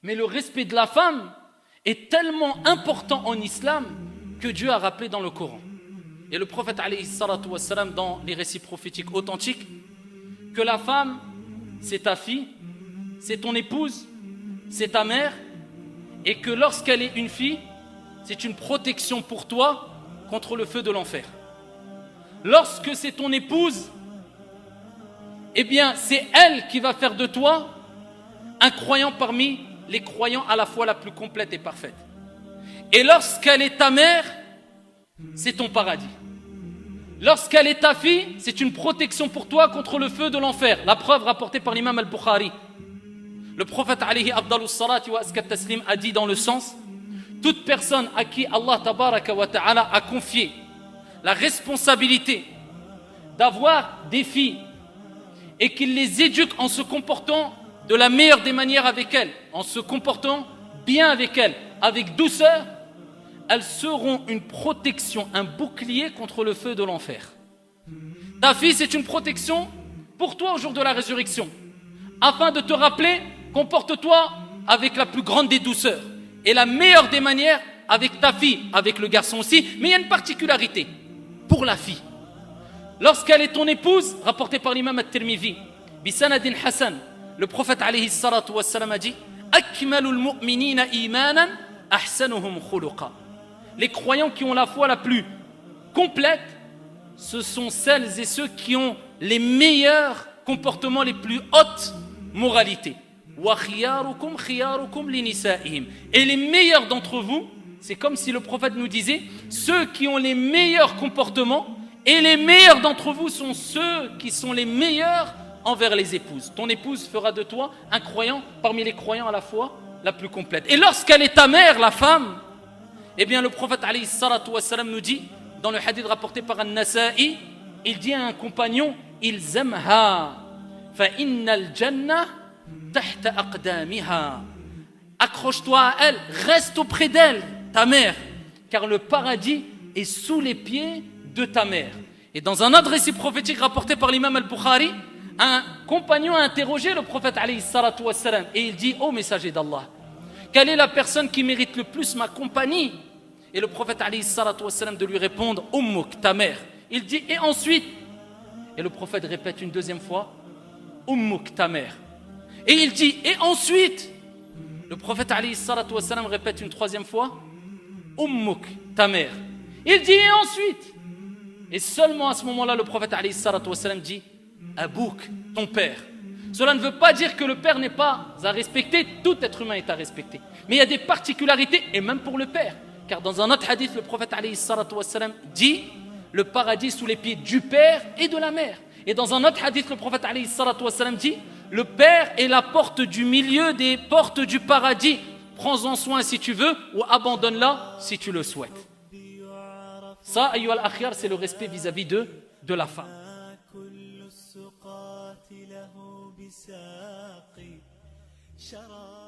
Mais le respect de la femme est tellement important en islam que Dieu a rappelé dans le Coran. Et le prophète alayhi salatu wassalam, dans les récits prophétiques authentiques, que la femme, c'est ta fille, c'est ton épouse, c'est ta mère, et que lorsqu'elle est une fille, c'est une protection pour toi contre le feu de l'enfer. Lorsque c'est ton épouse, eh bien c'est elle qui va faire de toi un croyant parmi les croyants à la fois la plus complète et parfaite. Et lorsqu'elle est ta mère, c'est ton paradis. Lorsqu'elle est ta fille, c'est une protection pour toi contre le feu de l'enfer. La preuve rapportée par l'imam al-Bukhari. Le prophète alayhi afdalus salati wa askat taslim a dit dans le sens: toute personne à qui Allah tabaraka wa ta'ala a confié la responsabilité d'avoir des filles et qu'il les éduque en se comportant de la meilleure des manières avec elles, en se comportant bien avec elles, avec douceur, elles seront une protection, un bouclier contre le feu de l'enfer. Ta fille, c'est une protection pour toi au jour de la résurrection, afin de te rappeler, comporte-toi avec la plus grande des douceurs et la meilleure des manières avec ta fille, avec le garçon aussi. Mais il y a une particularité pour la fille. Lorsqu'elle est ton épouse, rapporté par l'imam at-Tirmidhi, bisanadin Hassan, le prophète alayhi salatu wassalam a dit: akmalul mu'minina imanan ahsanuhum khuluqa. Les croyants qui ont la foi la plus complète, ce sont celles et ceux qui ont les meilleurs comportements, les plus hautes moralités. Wa khiyarukum khiyarukum linisa'ihim. Et les meilleurs d'entre vous, c'est comme si le prophète nous disait: ceux qui ont les meilleurs comportements, et les meilleurs d'entre vous sont ceux qui sont les meilleurs envers les épouses. Ton épouse fera de toi un croyant parmi les croyants à la foi la plus complète. Et lorsqu'elle est ta mère, la femme, eh bien le prophète alayhi salatu wassalam nous dit, dans le hadith rapporté par An-Nasa'i, il dit à un compagnon: ilzamha fa innal jannah tahta aqdamiha. Accroche-toi à elle, reste auprès d'elle, ta mère, car le paradis est sous les pieds de ta mère. Et dans un autre récit prophétique rapporté par l'imam al-Bukhari, un compagnon a interrogé le prophète alayhi salatu wassalam et il dit: ô messager d'Allah, quelle est la personne qui mérite le plus ma compagnie? Et le prophète alayhi salatu wassalam de lui répondre: Ummuk, ta mère. Il dit: et ensuite? Et le prophète répète une deuxième fois: Ummuk, ta mère. Et il dit: et ensuite? Le prophète alayhi salatu wassalam répète une troisième fois: Ummuk, ta mère. Il dit: et ensuite? Et seulement à ce moment-là, le prophète alayhi salatu wassalam dit: Abouk, ton père. Cela ne veut pas dire que le père n'est pas à respecter, tout être humain est à respecter. Mais il y a des particularités, et même pour le père. Car dans un autre hadith, le prophète alayhi salatu wassalam dit: le paradis sous les pieds du père et de la mère. Et dans un autre hadith, le prophète alayhi salatu wassalam dit: le père est la porte du milieu des portes du paradis. Prends-en soin si tu veux, ou abandonne-la si tu le souhaites. Ça, ayyuha al-akhyar, c'est le respect vis-à-vis de la femme. له بساقي شراب